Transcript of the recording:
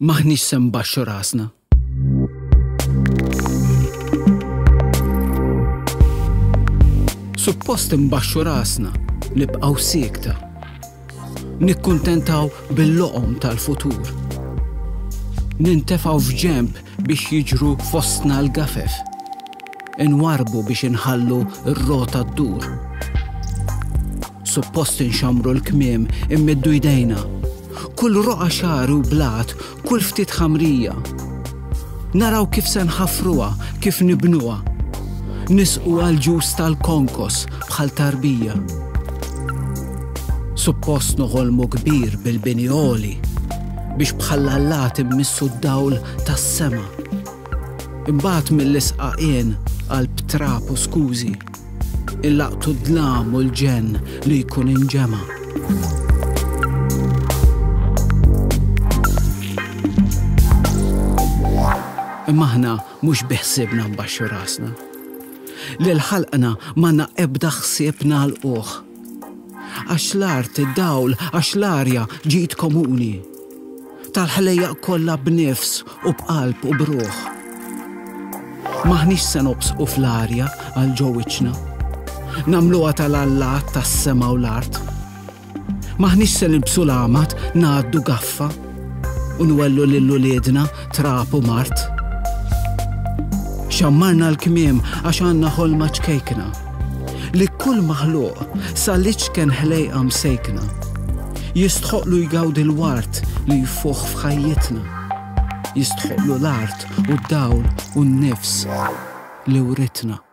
Maħniex se nbaxxu rasna. Suppost nbaxxu rasna, nibqgħu siekta. Nikkuntentaw bil-loqom tal-futur. Nintefgħu f'ġenb biex jiġru fostna l-gafef. Inwarbu biex inħallu r-rota ddur. Suppost inxamru l-kmiem immiddu jdejna. Kull roqa xari u blat, kull ftit ħamrija. Naraw kif se nħaffruha, kif nibnuha. Nisqu għal-ġus tal-konkos bħal tarbija. Suppost noħolmu kbir bil-bini għoli biex bħal allat immissu d-dawl tas-sema. Imbagħad mill-isqaqien għal-btrap u skużi, illaqtu d-dlam u l-ġenn li jkun inġema. Imma aħna mhux biħsibna nbaxxu rasna. Lil ħalqna m'għandna ebda ħsieb nagħlquh. Għax l-art id-dawl, għax l-arja ġid komuni. Tal-ħlejjaq kollha b'nifs u b'qalb u b'ruħ. M'aħniex se nobsqu fl-arja għal ġewwiċna. Nagħmluha tal-allat tas-sema u l-art. M'aħniex se nilbsu l-għamat ngħaddu gaffa u nwellu lil-uliedna trap u mart. Xammarna l-kmiem għax għandna ħolma ċkejkna. Li kull maħluq sal-iċken ħlejqa msejkna. Jistħoqlu jgawdi l-wart li jfuħ f'ħajjitna. Jistħoqlu l-art u d-dawl u n-nifs li uritna.